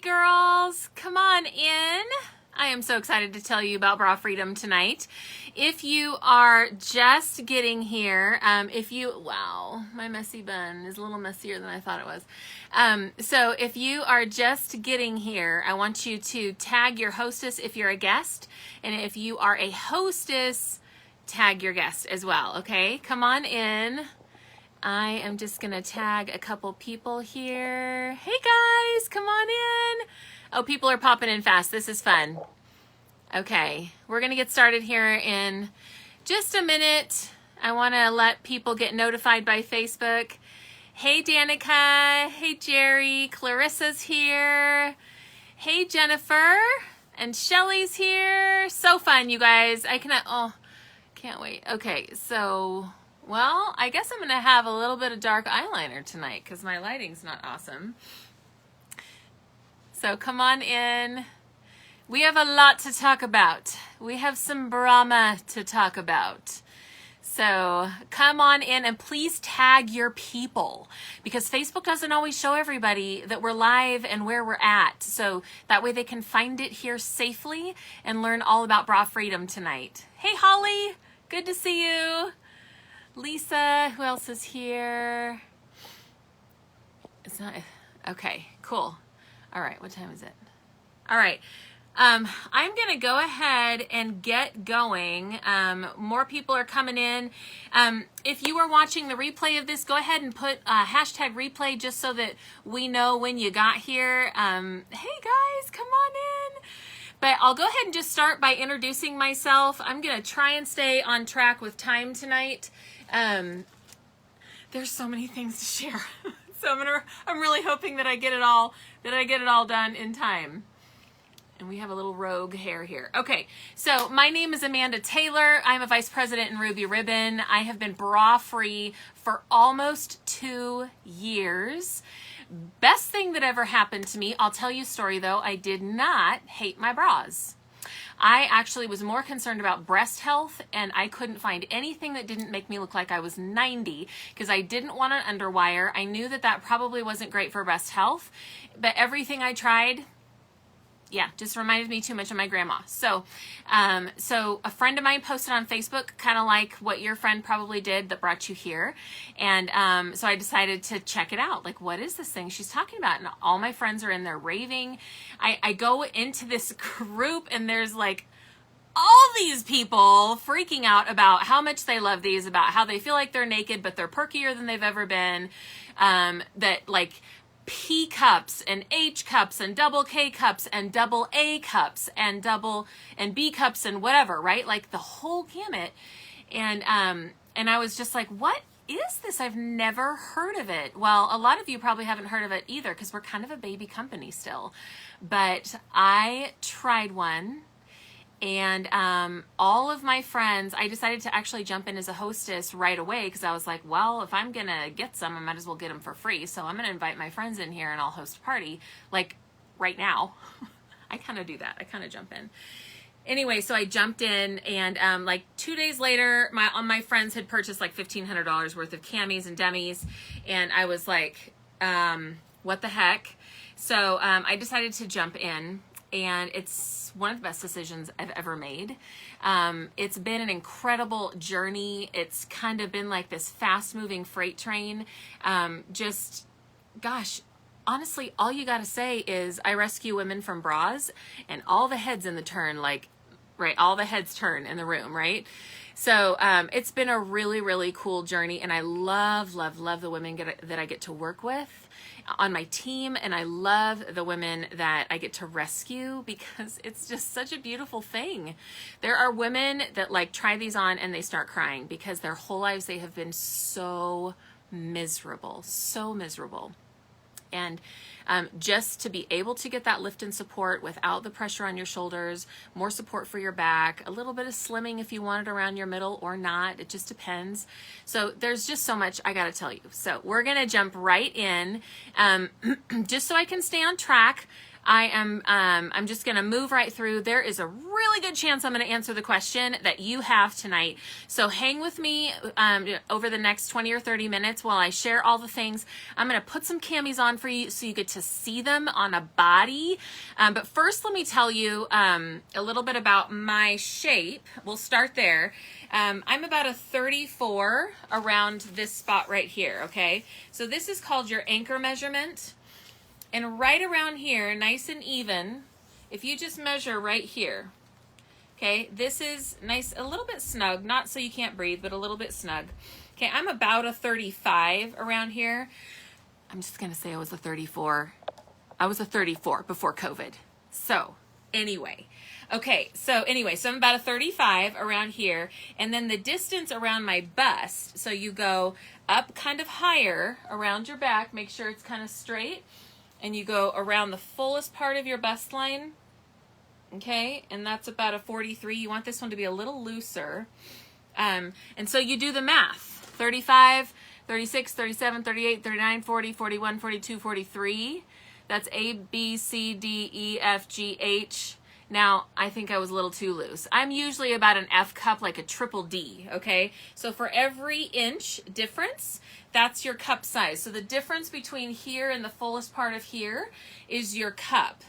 girls, come on in. I am so excited to tell you about Bra Freedom tonight. If you are just getting here, wow, my messy bun is a little messier than I thought it was. So if you are just getting here, I want you to tag your hostess if you're a guest. And if you are a hostess, tag your guest as well, okay? Come on in. I am just gonna tag a couple people here. Hey guys, come on in. Oh, people are popping in fast. This is fun. Okay, we're gonna get started here in just a minute. I wanna let people get notified by Facebook. Hey Danica, hey Jerry, Clarissa's here. Hey Jennifer, and Shelly's here. So fun, you guys. Can't wait. Okay, so, well, I guess I'm going to have a little bit of dark eyeliner tonight because my lighting's not awesome. So come on in. We have a lot to talk about. We have some Brahma to talk about. So come on in and please tag your people because Facebook doesn't always show everybody that we're live and where we're at. So that way they can find it here safely and learn all about Bra Freedom tonight. Hey, Holly. Good to see you. Lisa, who else is here? It's not, okay, cool. All right, what time is it? All right, I'm gonna go ahead and get going. More people are coming in. If you are watching the replay of this, go ahead and put hashtag replay just so that we know when you got here. Hey guys, come on in. But I'll go ahead and just start by introducing myself. I'm gonna try and stay on track with time tonight. There's so many things to share. So I'm really hoping that I get it all done in time. And we have a little rogue hair here. Okay, so my name is Amanda Taylor. I'm a vice president in Ruby Ribbon. I have been bra free for almost 2 years. Best thing that ever happened to me, I'll tell you a story though, I did not hate my bras. I actually was more concerned about breast health and I couldn't find anything that didn't make me look like I was 90 because I didn't want an underwire. I knew that that probably wasn't great for breast health, but everything I tried, yeah, just reminded me too much of my grandma. So a friend of mine posted on Facebook, kind of like what your friend probably did that brought you here. And so I decided to check it out. Like, what is this thing she's talking about? And all my friends are in there raving. I go into this group and there's like all these people freaking out about how much they love these, about how they feel like they're naked, but they're perkier than they've ever been. That like P cups and H cups and double K cups and double A cups and double and B cups and whatever, right? Like the whole gamut. And I was just like, what is this? I've never heard of it. Well, a lot of you probably haven't heard of it either because we're kind of a baby company still. But I tried one. And all of my friends, I decided to actually jump in as a hostess right away because I was like, well, if I'm going to get some, I might as well get them for free. So I'm going to invite my friends in here and I'll host a party like right now. I kind of do that. I kind of jump in. Anyway, so I jumped in and like 2 days later, my friends had purchased like $1,500 worth of camis and demis. And I was like, what the heck? So I decided to jump in. And it's one of the best decisions I've ever made. It's been an incredible journey. It's kind of been like this fast-moving freight train. Gosh, honestly, all you gotta say is I rescue women from bras and all the heads in the turn, like, right, all the heads turn in the room, right? So it's been a really, really cool journey. And I love, love, love the women that I get to work with on my team, and I love the women that I get to rescue because it's just such a beautiful thing. There are women that like try these on and they start crying because their whole lives they have been so miserable, so miserable. And just to be able to get that lift and support without the pressure on your shoulders, more support for your back, a little bit of slimming if you want it around your middle or not, it just depends. So there's just so much I gotta tell you. So we're gonna jump right in. Just so I can stay on track, I'm just going to move right through. There is a really good chance I'm going to answer the question that you have tonight. So hang with me over the next 20 or 30 minutes while I share all the things. I'm going to put some camis on for you so you get to see them on a body. But first, let me tell you a little bit about my shape. We'll start there. I'm about a 34 around this spot right here, okay? So this is called your anchor measurement. And right around here, nice and even, if you just measure right here, okay, this is nice, a little bit snug, not so you can't breathe, but a little bit snug. Okay, I'm about a 35 around here. I'm just going to say I was a 34. I was a 34 before COVID. So anyway, okay, so I'm about a 35 around here, and then the distance around my bust, so you go up kind of higher around your back, make sure it's kind of straight, and you go around the fullest part of your bust line, okay, and that's about a 43. You want this one to be a little looser, and so you do the math, 35, 36, 37, 38, 39, 40, 41, 42, 43. That's A, B, C, D, E, F, G, H. Now, I think I was a little too loose. I'm usually about an F cup, like a triple D, okay? So for every inch difference, that's your cup size. So the difference between here and the fullest part of here is your cup.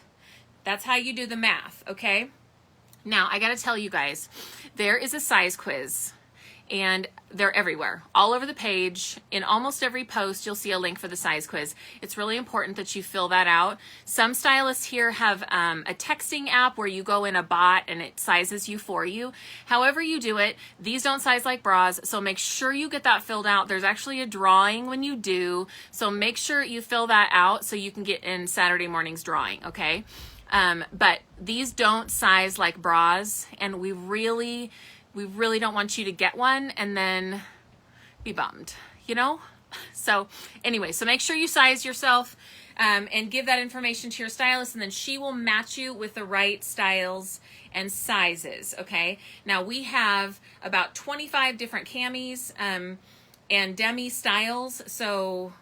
That's how you do the math, okay? Now, I gotta tell you guys, there is a size quiz, and they're everywhere, all over the page. In almost every post, you'll see a link for the size quiz. It's really important that you fill that out. Some stylists here have a texting app where you go in a bot and it sizes you for you. However you do it, these don't size like bras, so make sure you get that filled out. There's actually a drawing when you do, so make sure you fill that out so you can get in Saturday morning's drawing, okay? But these don't size like bras, and we really don't want you to get one and then be bummed, you know? So anyway, so make sure you size yourself and give that information to your stylist, and then she will match you with the right styles and sizes, okay? Now we have about 25 different camis and demi styles, so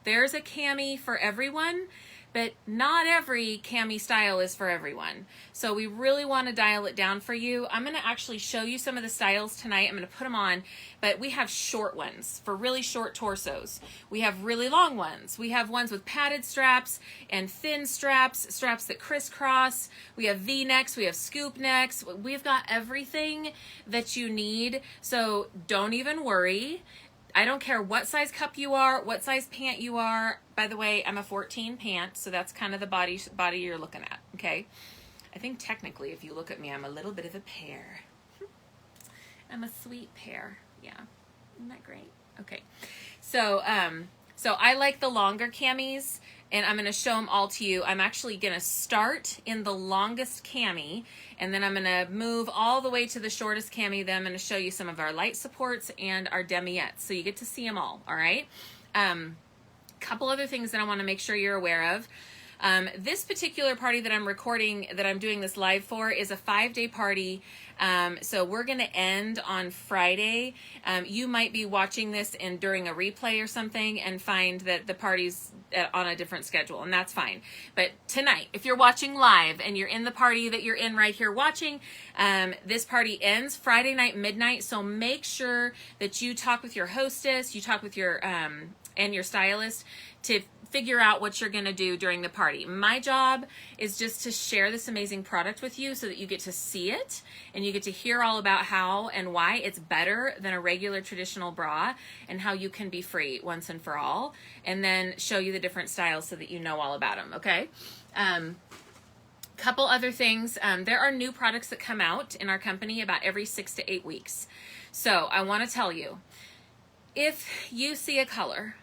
there's a cami for everyone, but not every cami style is for everyone. So we really want to dial it down for you. I'm going to actually show you some of the styles tonight. I'm going to put them on, but we have short ones for really short torsos. We have really long ones. We have ones with padded straps and thin straps, straps that crisscross. We have V-necks, we have scoop necks. We've got everything that you need. So don't even worry. I don't care what size cup you are, what size pant you are. By the way, I'm a 14 pant, so that's kind of the body you're looking at, okay? I think technically, if you look at me, I'm a little bit of a pear. I'm a sweet pear, yeah. Isn't that great? Okay, so I like the longer camis, and I'm going to show them all to you. I'm actually going to start in the longest cami, and then I'm going to move all the way to the shortest cami. Then I'm going to show you some of our light supports and our demiettes, so you get to see them all right? Couple other things that I want to make sure you're aware of. This particular party that I'm recording, that I'm doing this live for, is a 5-day party. So we're going to end on Friday. You might be watching this during a replay or something and find that the party's on a different schedule, and that's fine. But tonight, if you're watching live and you're in the party that you're in right here watching, this party ends Friday night midnight. So make sure that you talk with your hostess, you talk with your and your stylist to figure out what you're going to do during the party. My job is just to share this amazing product with you so that you get to see it and you get to hear all about how and why it's better than a regular traditional bra, and how you can be free once and for all, and then show you the different styles so that you know all about them, okay? Couple other things. There are new products that come out in our company about every 6 to 8 weeks. So I want to tell you, if you see a color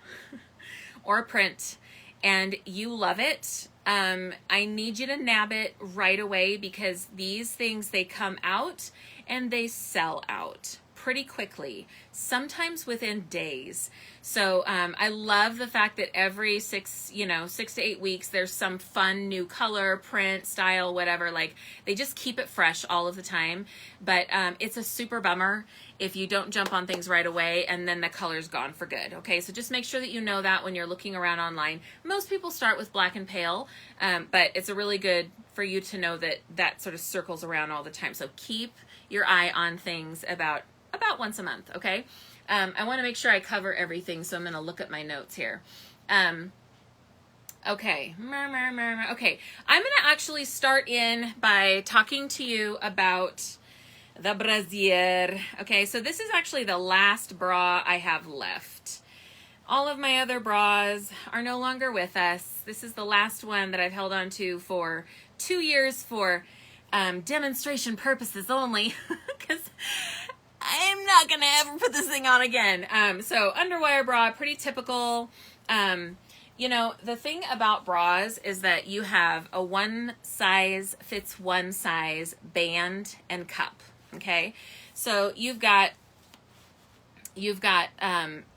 or a print and you love it, I need you to nab it right away, because these things, they come out and they sell out pretty quickly, sometimes within days. So I love the fact that every 6 to 8 weeks, there's some fun new color, print, style, whatever. Like, they just keep it fresh all of the time. But it's a super bummer if you don't jump on things right away and then the color's gone for good. Okay, so just make sure that you know that when you're looking around online. Most people start with black and pale, but it's a really good for you to know that that sort of circles around all the time. So keep your eye on things about once a month, okay? I want to make sure I cover everything, so I'm going to look at my notes here. Okay. Okay, I'm going to actually start in by talking to you about the brassiere. Okay, so this is actually the last bra I have left. All of my other bras are no longer with us. This is the last one that I've held on to for 2 years for demonstration purposes only, because I'm not gonna ever put this thing on again. So underwire bra, pretty typical. You know, the thing about bras is that you have a one size fits one size band and cup. Okay, so you've got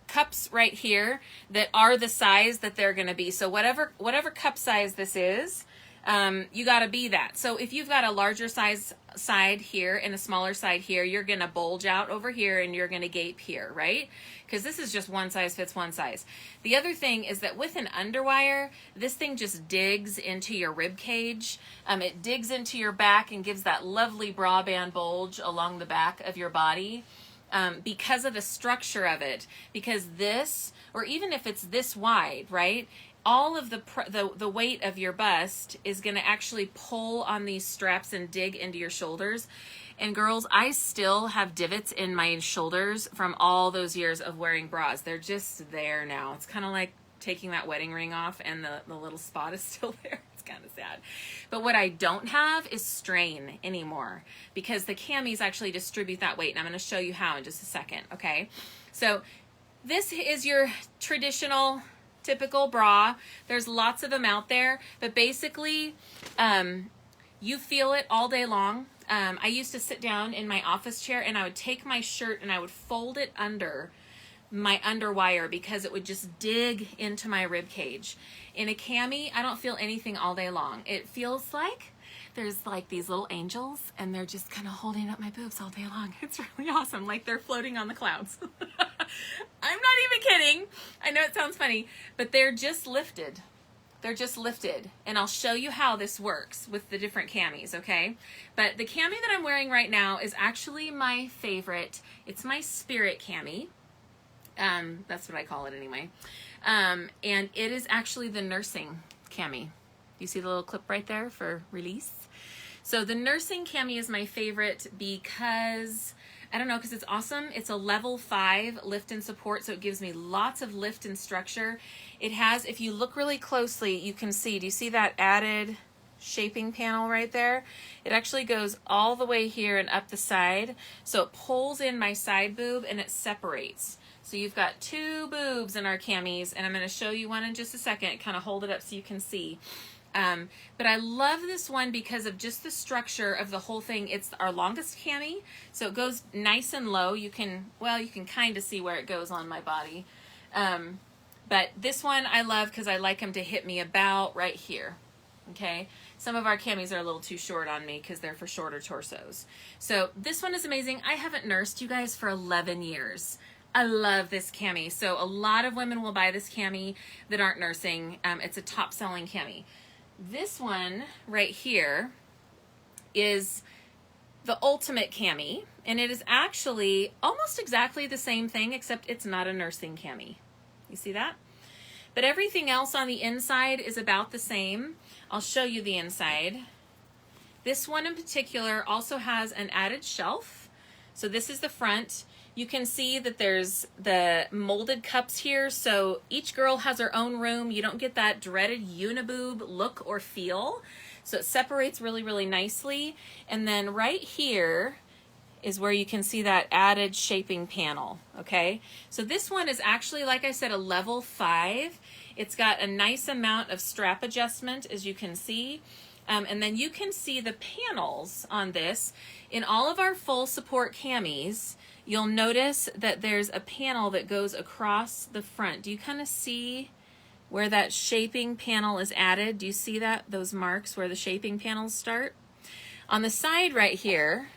cups right here that are the size that they're going to be. So whatever cup size this is, you got to be that. So if you've got a larger size side here and a smaller side here, you're going to bulge out over here and you're going to gape here, right? Because this is just one size fits one size. The other thing is that with an underwire, this thing just digs into your rib cage. It digs into your back and gives that lovely bra band bulge along the back of your body. Because of the structure of it, because this, or even if it's this wide, right, all of the weight of your bust is going to actually pull on these straps and dig into your shoulders. And girls, I still have divots in my shoulders from all those years of wearing bras. They're just there now. It's kind of like taking that wedding ring off and the little spot is still there. It's kind of sad. But what I don't have is strain anymore, because the camis actually distribute that weight, and I'm going to show you how in just a second, okay? So this is your traditional, typical bra. There's lots of them out there, but basically you feel it all day long. I used to sit down in my office chair and I would take my shirt and I would fold it under my underwire because it would just dig into my rib cage. In a cami, I don't feel anything all day long. It feels like there's like these little angels and they're just kind of holding up my boobs all day long. It's really awesome. Like they're floating on the clouds. I'm not even kidding. I know it sounds funny, but they're just lifted. They're just lifted. And I'll show you how this works with the different camis, okay? But the cami that I'm wearing right now is actually my favorite. It's my spirit cami. That's what I call it anyway. And it is actually the nursing cami. You see the little clip right there for release? So the nursing cami is my favorite because, I don't know, because it's awesome. It's a level 5 lift and support, so it gives me lots of lift and structure. It has, if you look really closely, you can see, do you see that added shaping panel right there? It actually goes all the way here and up the side. So it pulls in my side boob and it separates. So you've got 2 boobs in our camis, and I'm going to show you one in just a second. Kind of hold it up so you can see. But I love this one because of just the structure of the whole thing. It's our longest cami, so it goes nice and low. You can kind of see where it goes on my body. But this one I love because I like them to hit me about right here. Okay, some of our camis are a little too short on me because they're for shorter torsos. So this one is amazing. I haven't nursed, you guys, for 11 years. I love this cami. So a lot of women will buy this cami that aren't nursing. It's a top selling cami. This one right here is the ultimate cami, and it is actually almost exactly the same thing, except it's not a nursing cami. You see that? But everything else on the inside is about the same. I'll show you the inside. This one in particular also has an added shelf. So this is the front. You can see that there's the molded cups here, so each girl has her own room. You don't get that dreaded uniboob look or feel. So it separates really, really nicely. And then right here is where you can see that added shaping panel, okay? So this one is actually, like I said, a level 5. It's got a nice amount of strap adjustment, as you can see. And then you can see the panels on this. In all of our full support camis, you'll notice that there's a panel that goes across the front. Do you kind of see where that shaping panel is added? Do you see that, those marks where the shaping panels start? On the side right here,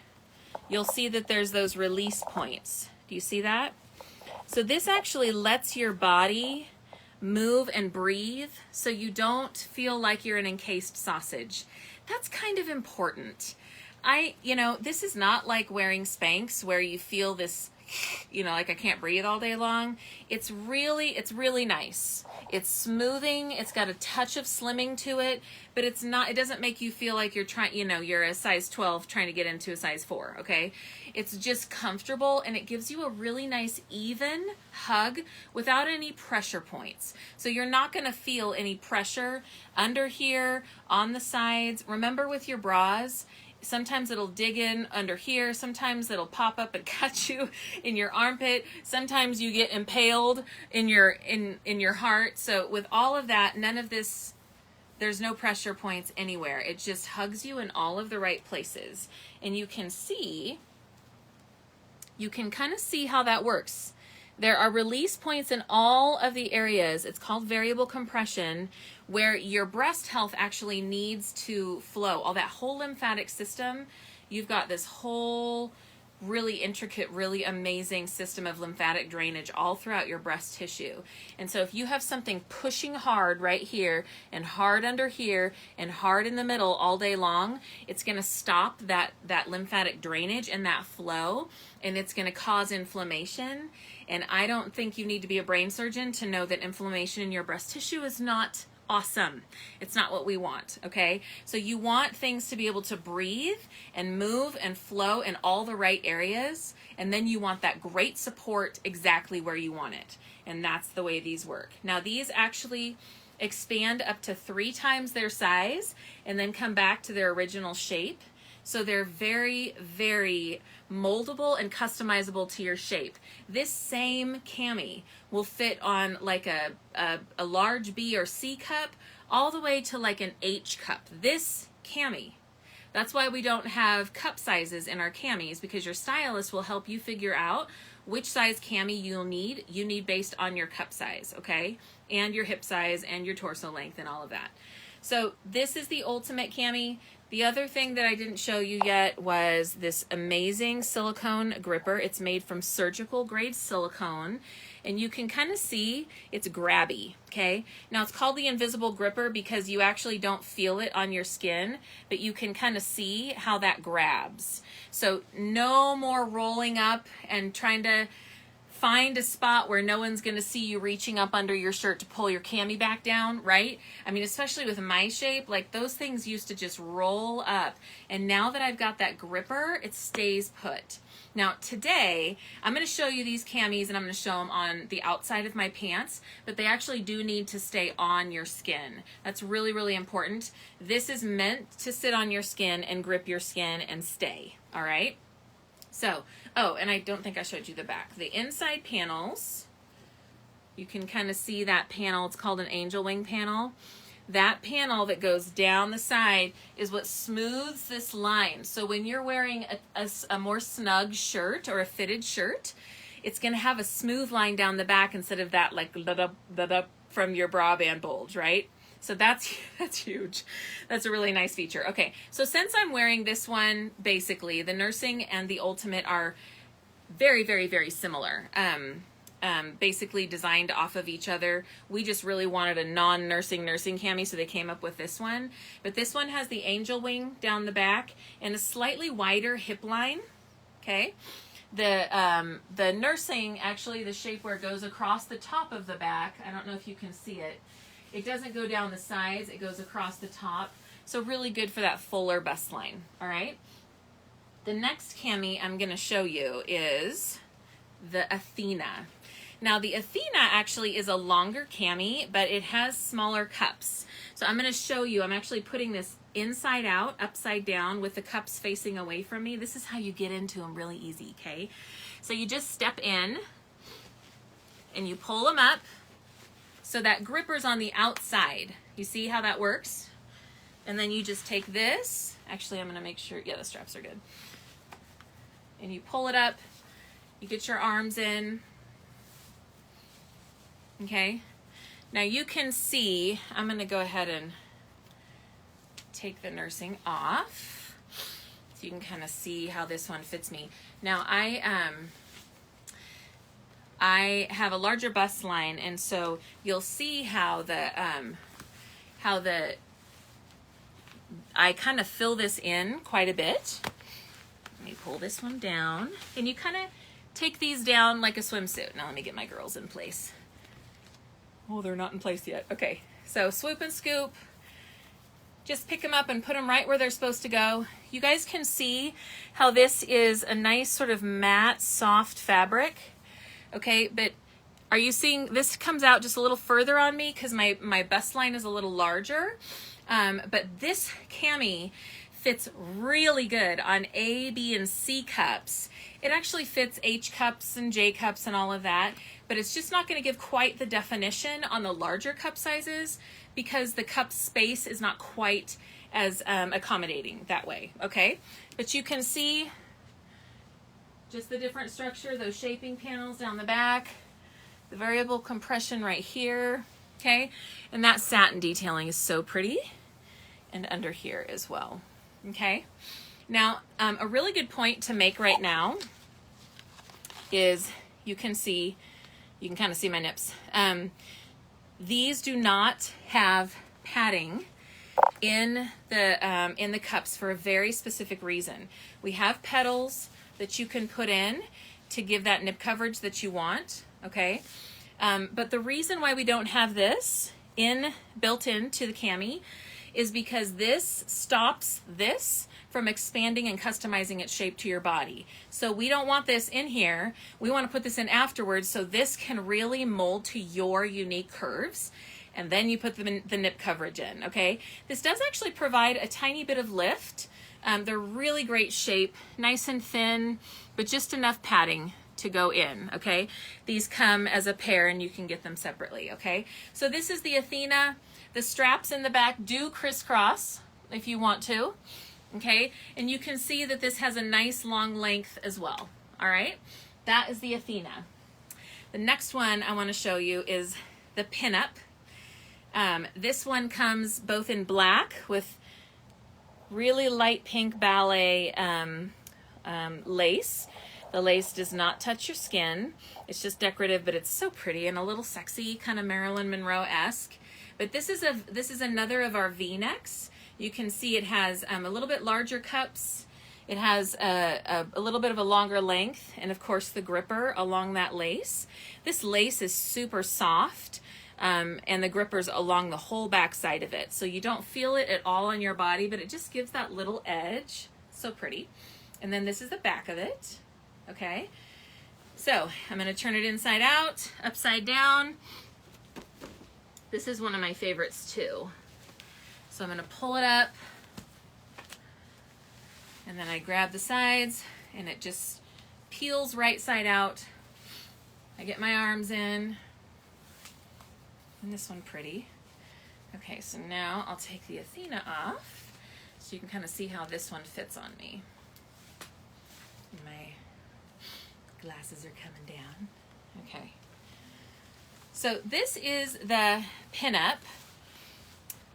you'll see that there's those release points. Do you see that? So this actually lets your body move and breathe so you don't feel like you're an encased sausage. That's kind of important. This is not like wearing Spanx where you feel this, like I can't breathe all day long. It's really nice. It's smoothing. It's got a touch of slimming to it, but it doesn't make you feel like you're trying, you're a size 12 trying to get into a size 4, okay? It's just comfortable, and it gives you a really nice even hug without any pressure points. So you're not gonna feel any pressure under here, on the sides. Remember with your bras, sometimes it'll dig in under here. Sometimes it'll pop up and cut you in your armpit. Sometimes you get impaled in your heart. So with all of that, none of this, there's no pressure points anywhere. It just hugs you in all of the right places. And you can kind of see how that works. There are release points in all of the areas. It's called variable compression, where your breast health actually needs to flow. All that whole lymphatic system, you've got this whole really intricate, really amazing system of lymphatic drainage all throughout your breast tissue. And so if you have something pushing hard right here and hard under here and hard in the middle all day long, it's going to stop that lymphatic drainage and that flow, and it's going to cause inflammation. And I don't think you need to be a brain surgeon to know that inflammation in your breast tissue is not awesome. It's not what we want, okay? So you want things to be able to breathe and move and flow in all the right areas, and then you want that great support exactly where you want it. And that's the way these work. Now these actually expand up to 3 times their size and then come back to their original shape. So they're very, very moldable and customizable to your shape. This same cami will fit on like a large B or C cup all the way to like an H cup. This cami. That's why we don't have cup sizes in our camis, because your stylist will help you figure out which size cami you'll need. You need based on your cup size, okay? And your hip size and your torso length and all of that. So this is the ultimate cami. The other thing that I didn't show you yet was this amazing silicone gripper. It's made from surgical grade silicone, and you can kind of see it's grabby, okay? Now it's called the invisible gripper because you actually don't feel it on your skin, but you can kind of see how that grabs. So no more rolling up and trying to find a spot where no one's going to see you reaching up under your shirt to pull your cami back down, right? I mean, especially with my shape, like those things used to just roll up. And now that I've got that gripper, it stays put. Now today, I'm going to show you these camis and I'm going to show them on the outside of my pants, but they actually do need to stay on your skin. That's really, really important. This is meant to sit on your skin and grip your skin and stay, all right? So, oh, and I don't think I showed you the back. The inside panels, you can kind of see that panel. It's called an angel wing panel. That panel that goes down the side is what smooths this line. So when you're wearing a more snug shirt or a fitted shirt, it's going to have a smooth line down the back instead of that like from your bra band bulge, right? So that's huge. That's a really nice feature. Okay, so since I'm wearing this one, basically, the nursing and the ultimate are very, very, very similar. Basically designed off of each other. We just really wanted a non-nursing cami, so they came up with this one. But this one has the angel wing down the back and a slightly wider hip line, okay? The nursing, actually, the shape where it goes across the top of the back, I don't know if you can see it. It doesn't go down the sides, it goes across the top. So really good for that fuller bust line, all right? The next cami I'm gonna show you is the Athena. Now the Athena actually is a longer cami, but it has smaller cups. So I'm gonna show you, I'm actually putting this inside out, upside down with the cups facing away from me. This is how you get into them really easy, okay? So you just step in and you pull them up. So that gripper's on the outside. You see how that works? And then you just take this. Actually, I'm going to make sure, yeah, the straps are good. And you pull it up. You get your arms in. Okay. Now you can see, I'm going to go ahead and take the nursing off so you can kind of see how this one fits me. Now I have a larger bust line, and so you'll see how I kind of fill this in quite a bit. Let me pull this one down, and you kind of take these down like a swimsuit. Now let me get my girls in place. Oh, they're not in place yet. Okay, so swoop and scoop. Just pick them up and put them right where they're supposed to go. You guys can see how this is a nice sort of matte, soft fabric. Okay, but are you seeing this comes out just a little further on me because my bust line is a little larger. But this cami fits really good on A, B, and C cups. It actually fits H cups and J cups and all of that, but it's just not going to give quite the definition on the larger cup sizes because the cup space is not quite as accommodating that way, okay? But you can see just the different structure, those shaping panels down the back, the variable compression right here, okay? And that satin detailing is so pretty, and under here as well, okay? Now, a really good point to make right now is you can kind of see my nips. These do not have padding in the cups for a very specific reason. We have petals that you can put in to give that nip coverage that you want, okay? But the reason why we don't have this built into the cami is because this stops this from expanding and customizing its shape to your body. So we don't want this in here. We want to put this in afterwards so this can really mold to your unique curves. And then you put the nip coverage in, okay? This does actually provide a tiny bit of lift. They're really great shape, nice and thin, but just enough padding to go in, okay? These come as a pair and you can get them separately, okay? So this is the Athena. The straps in the back do crisscross if you want to, okay? And you can see that this has a nice long length as well, all right? That is the Athena. The next one I want to show you is the Pinup. This one comes both in black with really light pink ballet lace. The lace does not touch your skin. It's just decorative, but it's so pretty and a little sexy, kind of Marilyn Monroe-esque. But this is another of our V-necks. You can see it has a little bit larger cups. It has a little bit of a longer length, and of course the gripper along that lace. This lace is super soft, and the gripper's along the whole back side of it. So you don't feel it at all on your body, but it just gives that little edge. So pretty. And then this is the back of it. Okay. So I'm going to turn it inside out, upside down. This is one of my favorites too. So I'm going to pull it up, and then I grab the sides, and it just peels right side out. I get my arms in, and this one pretty. Okay, so now I'll take the Athena off, so you can kind of see how this one fits on me. My glasses are coming down. Okay. So this is the Pinup,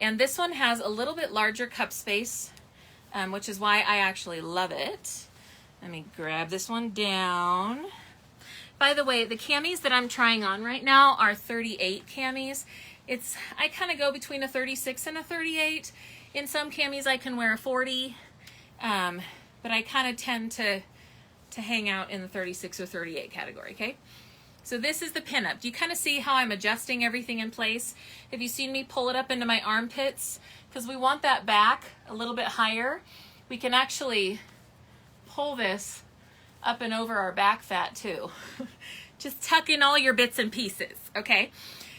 and this one has a little bit larger cup space, which is why I actually love it. Let me grab this one down. By the way, the camis that I'm trying on right now are 38 camis. I kind of go between a 36 and a 38. In some camis I can wear a 40, but I kind of tend to hang out in the 36 or 38 category, okay? So this is the Pinup. Do you kind of see how I'm adjusting everything in place? Have you seen me pull it up into my armpits? Because we want that back a little bit higher. We can actually pull this up and over our back fat too. Just tuck in all your bits and pieces, okay?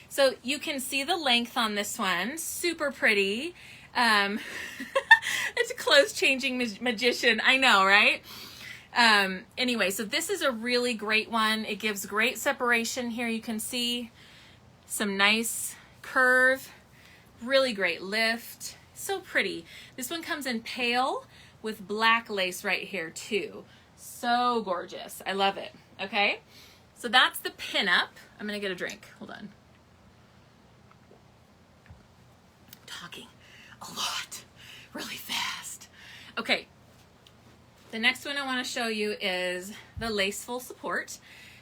So you can see the length on this one. Super pretty. It's a clothes changing magician. I know, right? Anyway, so this is a really great one. It gives great separation here. You can see some nice curve, really great lift. So pretty. This one comes in pale with black lace right here too. So gorgeous. I love it. Okay, so that's the pinup. I'm gonna get a drink. Hold on. Talking a lot, really fast. Okay, the next one I want to show you is the lace full support.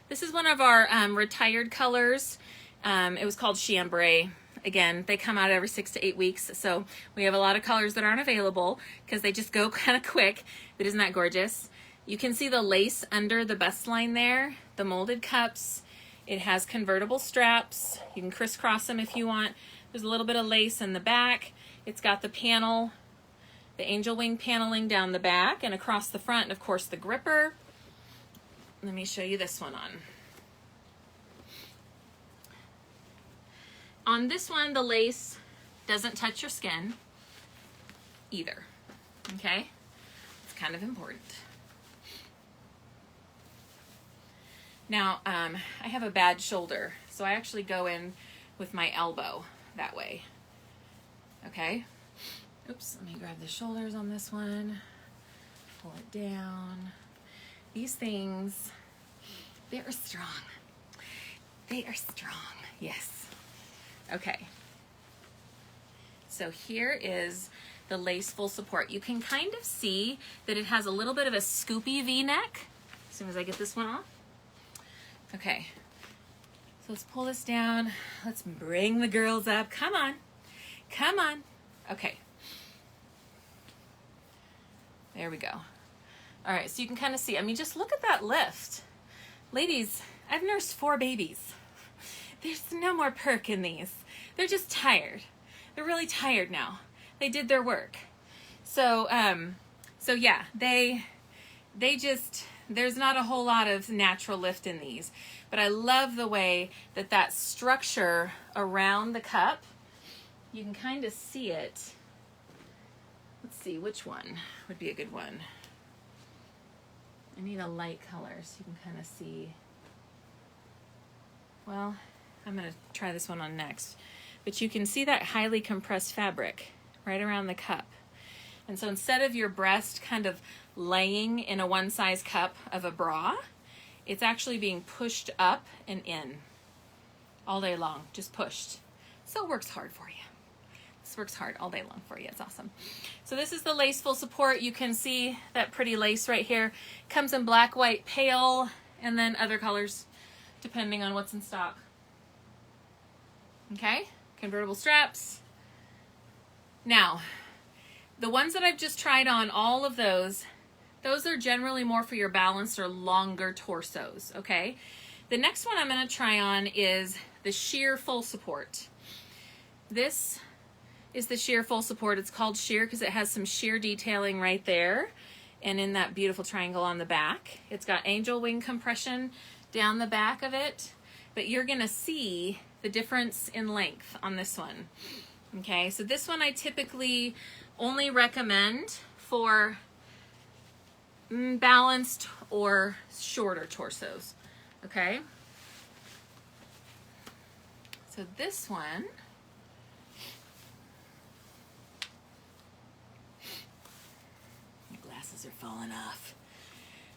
This is one of our retired colors. It was called chambray. Again, they come out every 6 to 8 weeks, so we have a lot of colors that aren't available because they just go kind of quick. But isn't that gorgeous? You can see the lace under the bust line there, the molded cups. It has convertible straps. You can crisscross them if you want. There's a little bit of lace in the back. It's got the panel, the angel wing paneling down the back and across the front, and of course the gripper. Let me show you this one on. On this one, the lace doesn't touch your skin either, okay? It's kind of important. Now, I have a bad shoulder, so I actually go in with my elbow that way, okay? Oops, let me grab the shoulders on this one, pull it down. These things, they are strong. They are strong, yes. Okay, so here is the lace full support. You can kind of see that it has a little bit of a scoopy V-neck as soon as I get this one off. Okay, so let's pull this down. Let's bring the girls up. Come on, come on. Okay, there we go. All right, so you can kind of see, I mean, just look at that lift. Ladies, I've nursed 4 babies. There's no more perk in these. They're just tired. They're really tired now. They did their work. So, so yeah, they just, there's not a whole lot of natural lift in these, but I love the way that that structure around the cup, you can kind of see it. Let's see, which one would be a good one? I need a light color so you can kind of see. Well, I'm going to try this one on next. But you can see that highly compressed fabric right around the cup. And so instead of your breast kind of laying in a one-size cup of a bra, it's actually being pushed up and in all day long, just pushed. So it works hard for you. This works hard all day long for you. It's awesome. So this is the lace full support. You can see that pretty lace right here. Comes in black, white, pale, and then other colors depending on what's in stock. Okay, convertible straps. Now, the ones that I've just tried on, all of those are generally more for your balanced or longer torsos, okay? The next one I'm gonna try on is the sheer full support. This is the sheer full support. It's called sheer because it has some sheer detailing right there and in that beautiful triangle on the back. It's got angel wing compression down the back of it, but you're gonna see the difference in length on this one. Okay, so this one I typically only recommend for balanced or shorter torsos. Okay, so this one, my glasses are falling off.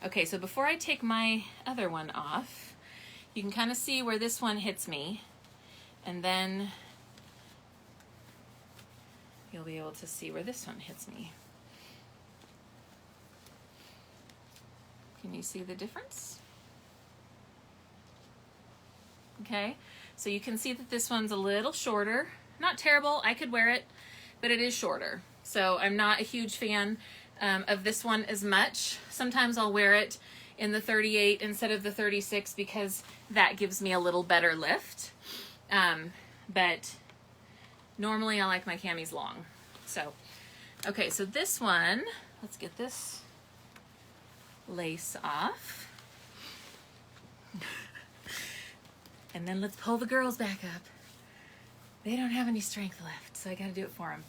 Okay, so before I take my other one off, you can kind of see where this one hits me. And then you'll be able to see where this one hits me. Can you see the difference? Okay, so you can see that this one's a little shorter. Not terrible, I could wear it, but it is shorter. So I'm not a huge fan of this one as much. Sometimes I'll wear it in the 38 instead of the 36 because that gives me a little better lift. But normally I like my camis long. So, okay, so this one, let's get this lace off. And then let's pull the girls back up. They don't have any strength left, so I gotta do it for them.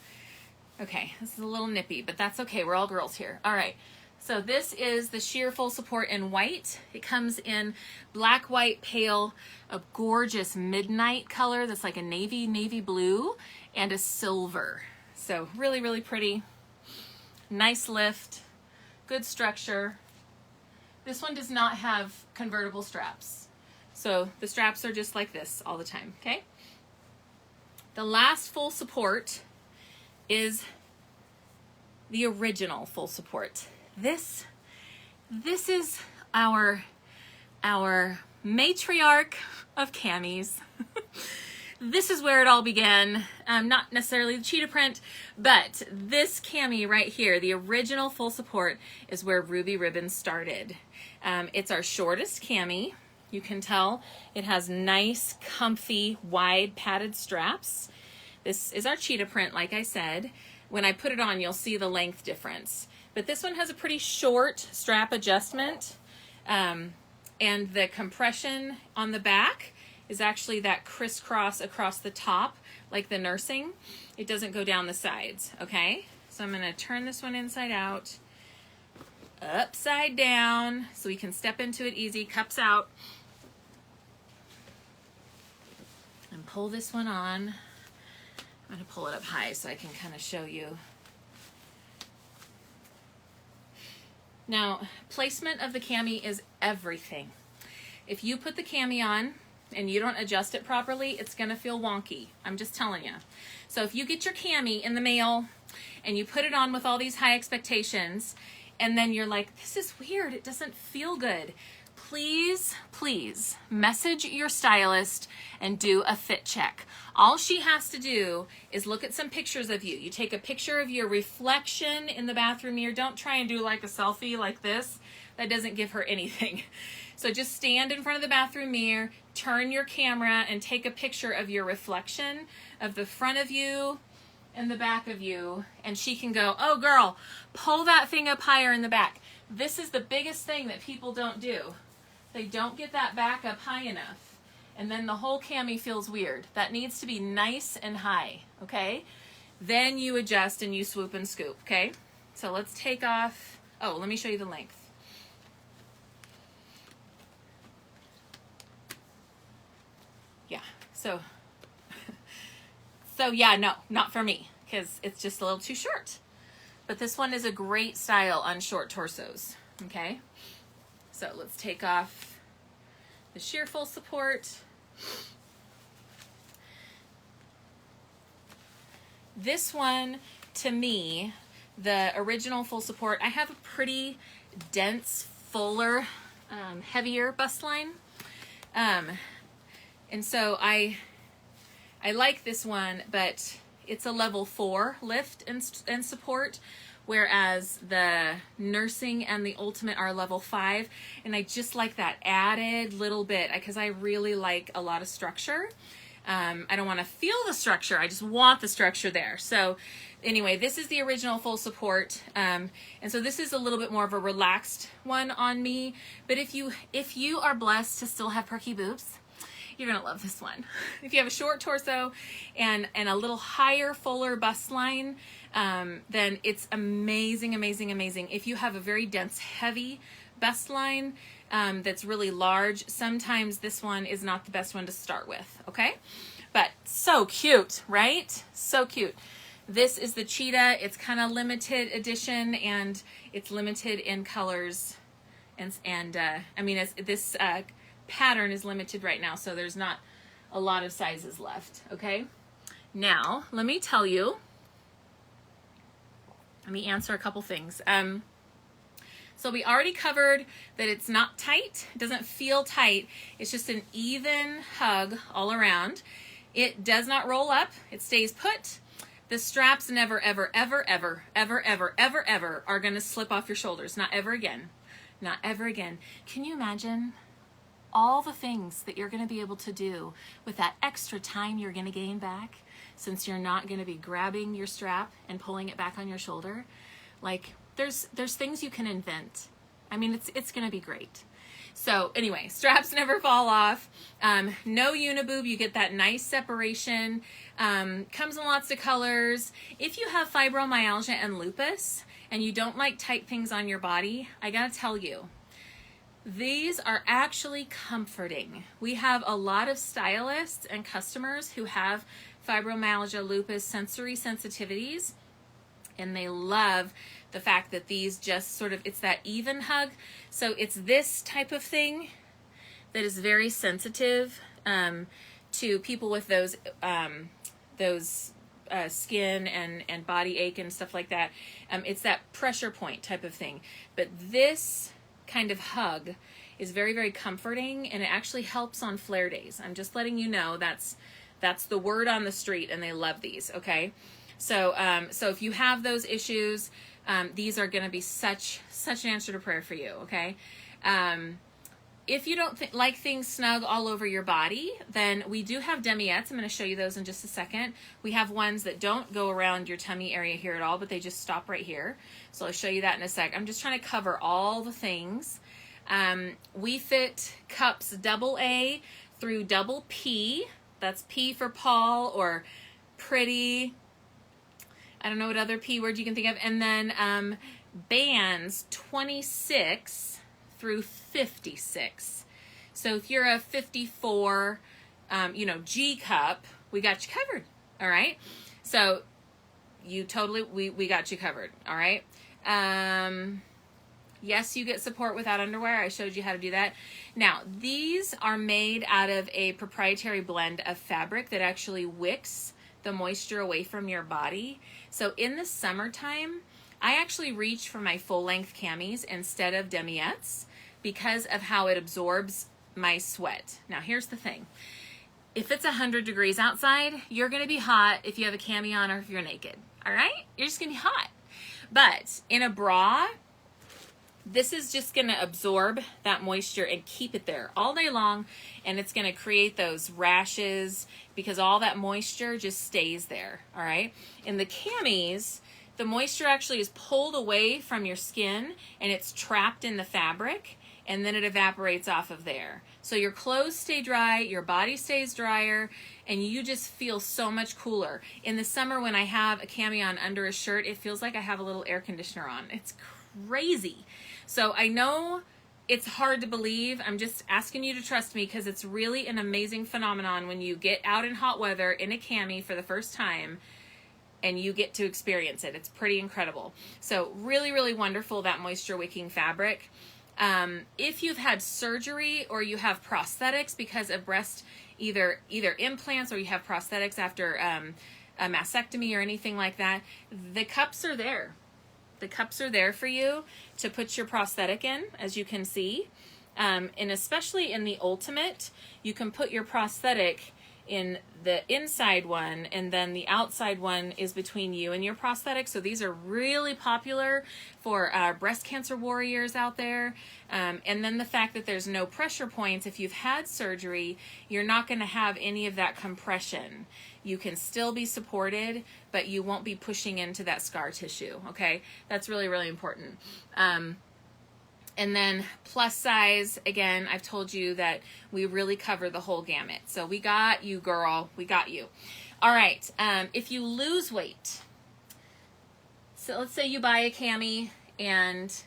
Okay, this is a little nippy, but that's okay. We're all girls here. All right, so this is the sheer full support in white. It comes in black, white, pale, a gorgeous midnight color that's like a navy blue, and a silver. So really, really pretty. Nice lift, good structure. This one does not have convertible straps. So the straps are just like this all the time, okay? The last full support is the original full support. This is our matriarch of camis. This is where it all began. Not necessarily the cheetah print, but this cami right here, the original full support, is where Ruby Ribbon started. It's our shortest cami. You can tell it has nice, comfy, wide padded straps. This is our cheetah print, like I said. When I put it on, you'll see the length difference. But this one has a pretty short strap adjustment. And the compression on the back is actually that crisscross across the top, like the nursing. It doesn't go down the sides, okay? So I'm gonna turn this one inside out, upside down, so we can step into it easy, cups out. And pull this one on. I'm gonna pull it up high so I can kind of show you. Now, placement of the cami is everything. If you put the cami on and you don't adjust it properly, it's gonna feel wonky. I'm just telling you. So if you get your cami in the mail and you put it on with all these high expectations, and then you're like, this is weird, it doesn't feel good, please, please message your stylist and do a fit check. All she has to do is look at some pictures of you. You take a picture of your reflection in the bathroom mirror. Don't try and do like a selfie like this. That doesn't give her anything. So just stand in front of the bathroom mirror, turn your camera, and take a picture of your reflection of the front of you and the back of you, and she can go, oh girl, pull that thing up higher in the back. This is the biggest thing that people don't do. They don't get that back up high enough, and then the whole cami feels weird. That needs to be nice and high, okay? Then you adjust and you swoop and scoop, okay? So let's take off, oh, let me show you the length. Yeah, so yeah, no, not for me, because it's just a little too short. But this one is a great style on short torsos, okay? So let's take off the sheer full support. This one, to me, the original full support, I have a pretty dense, fuller, heavier bust line. And so I like this one, but it's a level 4 lift and support, whereas the nursing and the ultimate are level 5. And I just like that added little bit because I really like a lot of structure. I don't want to feel the structure. I just want the structure there. So anyway, this is the original full support. And so this is a little bit more of a relaxed one on me. But if you are blessed to still have perky boobs, you're gonna love this one. If you have a short torso and a little higher, fuller bust line, then it's amazing, amazing, amazing. If you have a very dense, heavy bust line that's really large, sometimes this one is not the best one to start with, okay? But so cute, right? So cute. This is the cheetah. It's kind of limited edition, and it's limited in colors. And I mean, this pattern is limited right now, so there's not a lot of sizes left, okay? Now, let me answer a couple things. So we already covered that it's not tight. It doesn't feel tight. It's just an even hug all around. It does not roll up. It stays put. The straps never, ever, ever, ever, ever, ever, ever, ever are going to slip off your shoulders. Not ever again. Not ever again. Can you imagine all the things that you're going to be able to do with that extra time you're going to gain back, since you're not going to be grabbing your strap and pulling it back on your shoulder? Like, there's things you can invent. I mean, it's going to be great. So anyway, straps never fall off. No uniboob. You get that nice separation. Comes in lots of colors. If you have fibromyalgia and lupus and you don't like tight things on your body, I gotta tell you, these are actually comforting. We have a lot of stylists and customers who have fibromyalgia, lupus, sensory sensitivities, and they love the fact that these just sort of, it's that even hug. So it's this type of thing that is very sensitive to people with those skin and body ache and stuff like that. It's that pressure point type of thing. But this kind of hug is very, very comforting, and it actually helps on flare days. I'm just letting you know that's the word on the street, and they love these, okay? So so if you have those issues, these are going to be such an answer to prayer for you, okay? If you don't like things snug all over your body, then we do have demiettes. I'm going to show you those in just a second. We have ones that don't go around your tummy area here at all, but they just stop right here. So I'll show you that in a sec. I'm just trying to cover all the things. We fit cups AA through double P. That's P for Paul or pretty. I don't know what other P word you can think of. And then bands 26 through 56. So if you're a 54, G cup, we got you covered. All right. So you totally, we got you covered. All right. Yes, you get support without underwear. I showed you how to do that. Now, these are made out of a proprietary blend of fabric that actually wicks the moisture away from your body. So in the summertime, I actually reach for my full-length camis instead of demiettes because of how it absorbs my sweat. Now, here's the thing. If it's 100 degrees outside, you're going to be hot if you have a cami on or if you're naked. All right? You're just going to be hot. But in a bra, this is just going to absorb that moisture and keep it there all day long, and it's going to create those rashes because all that moisture just stays there, all right? In the camis, the moisture actually is pulled away from your skin, and it's trapped in the fabric, and then it evaporates off of there. So your clothes stay dry, your body stays drier, and you just feel so much cooler. In the summer when I have a cami on under a shirt, it feels like I have a little air conditioner on. It's crazy. So I know it's hard to believe. I'm just asking you to trust me because it's really an amazing phenomenon when you get out in hot weather in a cami for the first time and you get to experience it. It's pretty incredible. So really, really wonderful, that moisture wicking fabric. If you've had surgery or you have prosthetics because of breast, either implants or you have prosthetics after a mastectomy or anything like that, the cups are there. The cups are there for you to put your prosthetic in, as you can see. And especially in the Ultimate, you can put your prosthetic in the inside one, and then the outside one is between you and your prosthetic. So these are really popular for breast cancer warriors out there. And then the fact that there's no pressure points. If you've had surgery, you're not going to have any of that compression. You can still be supported, but you won't be pushing into that scar tissue, okay? That's really, really important. And then plus size, again, I've told you that we really cover the whole gamut. So we got you, girl. We got you. All right. If you lose weight, so let's say you buy a cami and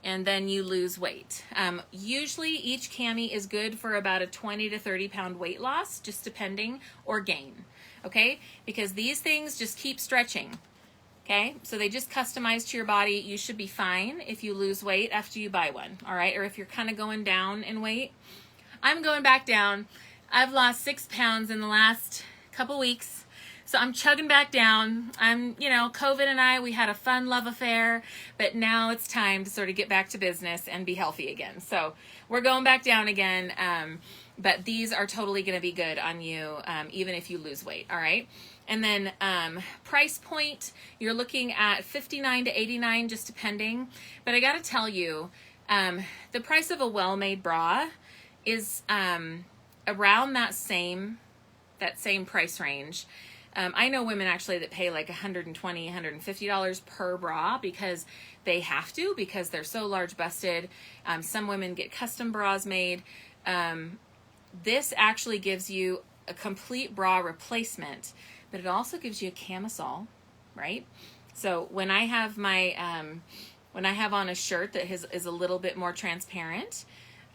then you lose weight. Usually each cami is good for about a 20 to 30 pound weight loss, just depending, or gain. Okay? Because these things just keep stretching. Okay, so they just customize to your body. You should be fine if you lose weight after you buy one, all right? Or if you're kind of going down in weight. I'm going back down. I've lost 6 pounds in the last couple weeks, so I'm chugging back down. COVID and I, we had a fun love affair, but now it's time to sort of get back to business and be healthy again. So we're going back down again, but these are totally going to be good on you, even if you lose weight, all right? And then price point, you're looking at $59 to $89, just depending. But I got to tell you, the price of a well-made bra is around that same price range. I know women actually that pay like $120, $150 per bra because they have to, because they're so large busted. Some women get custom bras made. This actually gives you a complete bra replacement, but it also gives you a camisole, right? So when I have my, when I have on a shirt that is a little bit more transparent,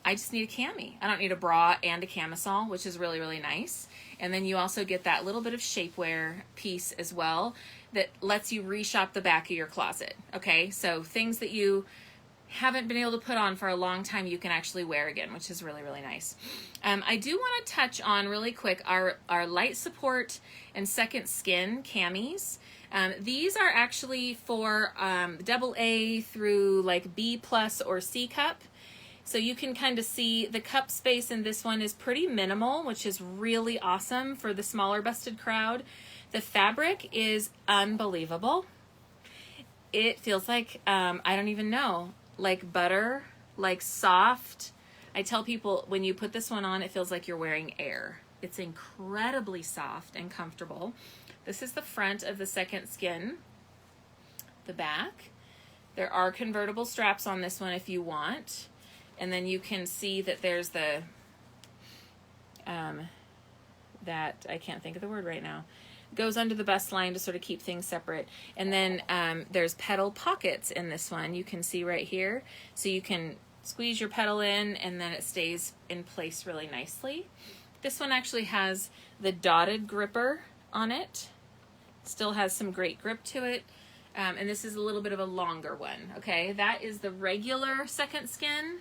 I just need a cami. I don't need a bra and a camisole, which is really, really nice. And then you also get that little bit of shapewear piece as well that lets you reshop the back of your closet. Okay, so things that you haven't been able to put on for a long time, you can actually wear again, which is really, really nice. I do want to touch on really quick our light support and second skin camis. These are actually for AA through like B+ or C cup. So you can kind of see the cup space in this one is pretty minimal, which is really awesome for the smaller busted crowd. The fabric is unbelievable. It feels like, I don't even know, like butter, like soft. I tell people when you put this one on, it feels like you're wearing air. It's incredibly soft and comfortable. This is the front of the second skin, the back. There are convertible straps on this one if you want. And then you can see that there's the, that, I can't think of the word right now, goes under the bust line to sort of keep things separate. And then there's petal pockets in this one. You can see right here. So you can squeeze your petal in and then it stays in place really nicely. This one actually has the dotted gripper on it. Still has some great grip to it. And this is a little bit of a longer one, okay? That is the regular second skin,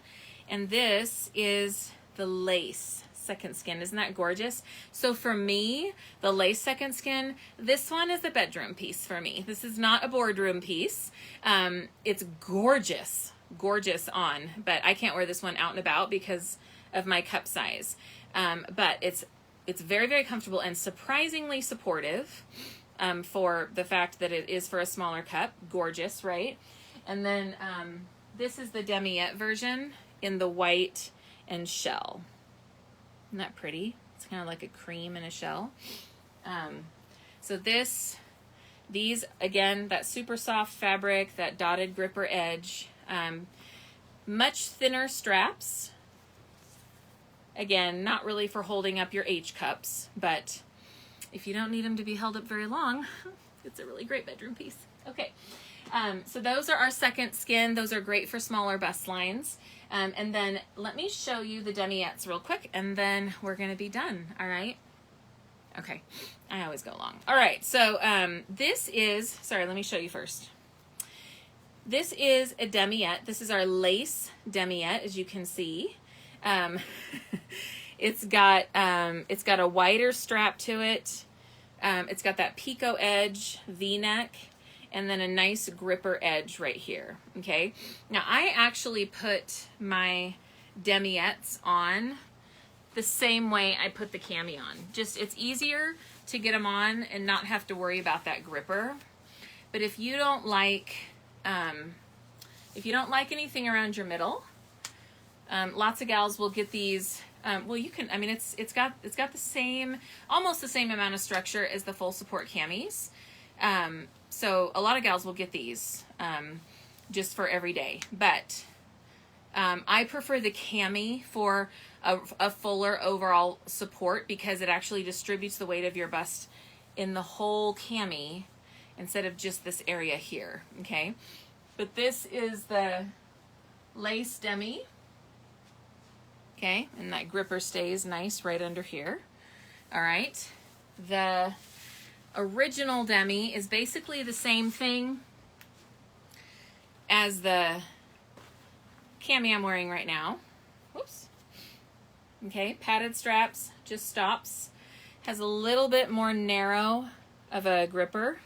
and this is the lace second skin. Isn't that gorgeous? So for me, the lace second skin, this one is a bedroom piece for me. This is not a boardroom piece. It's gorgeous, gorgeous on, but I can't wear this one out and about because of my cup size. But it's very, very comfortable and surprisingly supportive. For the fact that it is for a smaller cup. Gorgeous, right? And then this is the demiette version in the white and shell. Isn't that pretty? It's kind of like a cream in a shell. So these, again, that super soft fabric, that dotted gripper edge, much thinner straps. Again, not really for holding up your H cups, but if you don't need them to be held up very long, it's a really great bedroom piece. Okay, so those are our second skin. Those are great for smaller bust lines. And then let me show you the demiettes real quick, and then we're gonna be done, all right? Okay, I always go long. All right, so this is, sorry, let me show you first. This is a demiette. This is our lace demiette, as you can see. It's got a wider strap to it. It's got that picot edge, V-neck, and then a nice gripper edge right here. Okay. Now I actually put my demiettes on the same way I put the cami on. Just, it's easier to get them on and not have to worry about that gripper. But if you don't like anything around your middle, lots of gals will get these. Well, you can, I mean, it's got the same, almost the same amount of structure as the full support camis. So a lot of gals will get these, just for every day, but, I prefer the cami for a fuller overall support because it actually distributes the weight of your bust in the whole cami instead of just this area here. Okay. But this is the lace demi. Okay, and that gripper stays nice right under here. All right, the original demi is basically the same thing as the cami I'm wearing right now. Whoops. Okay, padded straps, just stops. Has a little bit more narrow of a gripper,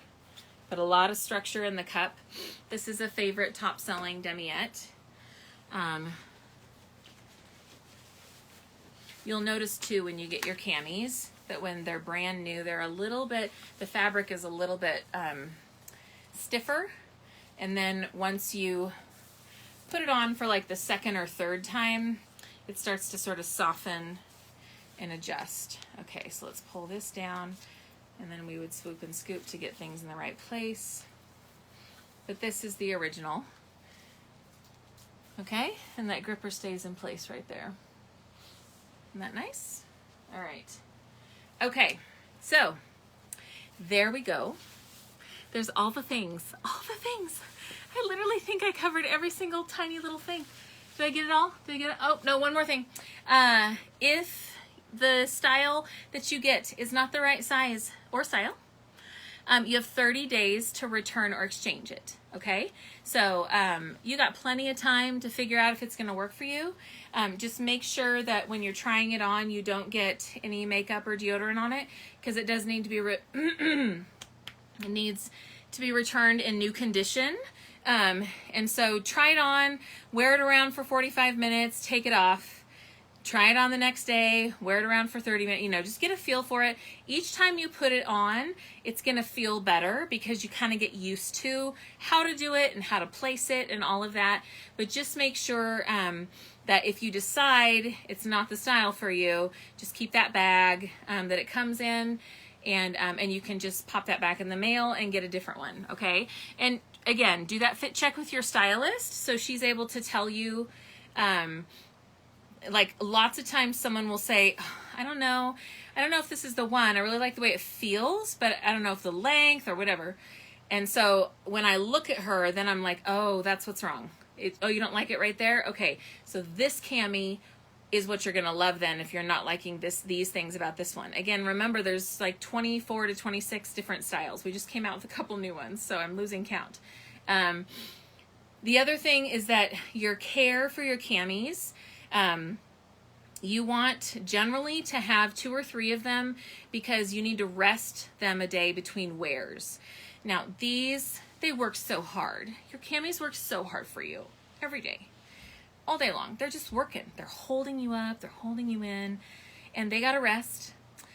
but a lot of structure in the cup. This is a favorite top-selling demiette. You'll notice too when you get your camis that when they're brand new, they're a little bit, the fabric is a little bit stiffer. And then once you put it on for like the second or third time, it starts to sort of soften and adjust. Okay, so let's pull this down and then we would swoop and scoop to get things in the right place. But this is the original. Okay, and that gripper stays in place right there. Isn't that nice? All right. Okay, so there we go. There's all the things, all the things. I literally think I covered every single tiny little thing. Did I get it all? Did I get it? Oh, no, one more thing. If the style that you get is not the right size or style, you have 30 days to return or exchange it, okay? So you got plenty of time to figure out if it's gonna work for you. Just make sure that when you're trying it on, you don't get any makeup or deodorant on it, because it does need to be, it needs to be returned in new condition. And so try it on, wear it around for 45 minutes, take it off. Try it on the next day, wear it around for 30 minutes, you know, just get a feel for it. Each time you put it on, it's gonna feel better because you kind of get used to how to do it and how to place it and all of that. But just make sure that if you decide it's not the style for you, just keep that bag that it comes in, and you can just pop that back in the mail and get a different one, okay? And again, do that fit check with your stylist so she's able to tell you, like lots of times someone will say, oh, I don't know if this is the one. I really like the way it feels, but I don't know if the length or whatever. And so when I look at her, then I'm like, oh, that's what's wrong. Oh, you don't like it right there? Okay, so this cami is what you're gonna love then if you're not liking these things about this one. Again, remember there's like 24 to 26 different styles. We just came out with a couple new ones, so I'm losing count. The other thing is that your care for your camis, you want generally to have 2 or 3 of them because you need to rest them a day between wears. Now these, they work so hard. Your camis work so hard for you every day, all day long. They're just working. They're holding you up, they're holding you in, and they gotta rest.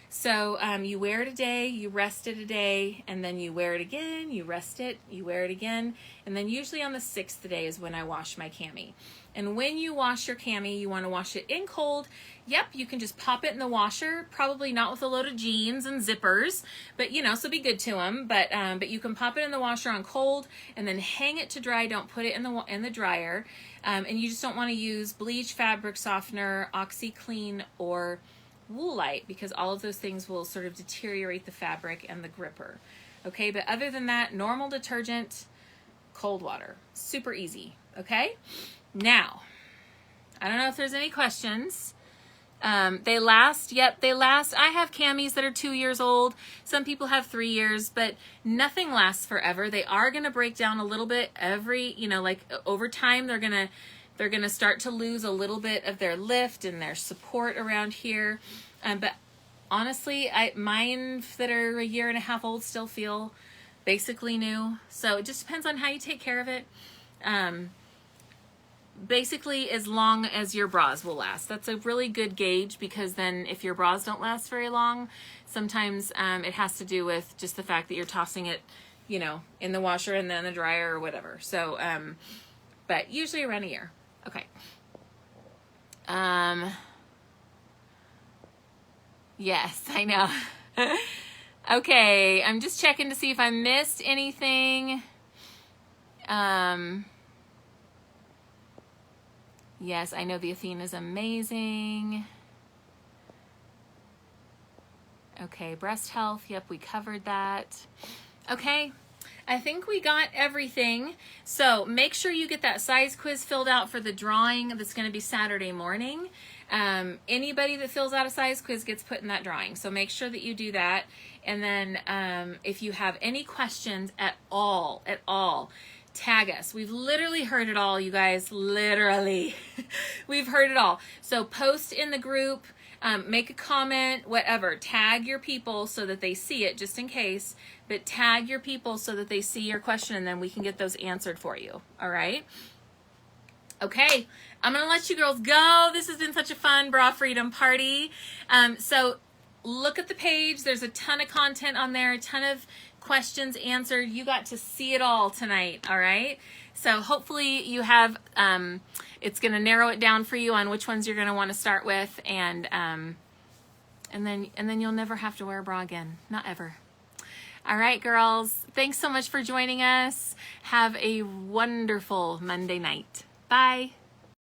So you wear it a day, you rest it a day, and then you wear it again, you rest it, you wear it again, and then usually on the 6th day is when I wash my cami. And when you wash your cami, you want to wash it in cold. Yep, you can just pop it in the washer, probably not with a load of jeans and zippers, but you know, so be good to them. But you can pop it in the washer on cold and then hang it to dry. Don't put it in the dryer. And you just don't want to use bleach, fabric softener, OxyClean, or Woolite, because all of those things will sort of deteriorate the fabric and the gripper. Okay, but other than that, normal detergent, cold water, super easy. Okay, now I don't know if there's any questions. They last. Yep, they last. I have camis that are 2 years old. Some people have 3 years, but nothing lasts forever. They are going to break down a little bit like over time. They're going to start to lose a little bit of their lift and their support around here. But honestly, mine that are 1.5 years old still feel basically new. So it just depends on how you take care of it. Basically, as long as your bras will last. That's a really good gauge, because then if your bras don't last very long, sometimes it has to do with just the fact that you're tossing it, in the washer and then the dryer or whatever. So, but usually around 1 year. Okay. Yes, I know. Okay, I'm just checking to see if I missed anything. Yes, I know the Athena's amazing. Okay, breast health. Yep, we covered that. Okay, I think we got everything. So make sure you get that size quiz filled out for the drawing that's going to be Saturday morning. Anybody that fills out a size quiz gets put in that drawing. So make sure that you do that. And then if you have any questions at all, tag us. We've literally heard it all, you guys. Literally. We've heard it all. So post in the group, make a comment, whatever. Tag your people so that they see it, just in case. But tag your people so that they see your question, and then we can get those answered for you. All right? Okay. I'm going to let you girls go. This has been such a fun Bra Freedom party. So look at the page. There's a ton of content on there, a ton of questions answered. You got to see it all tonight. All right. So hopefully you have, it's going to narrow it down for you on which ones you're going to want to start with. And then you'll never have to wear a bra again. Not ever. All right, girls. Thanks so much for joining us. Have a wonderful Monday night. Bye.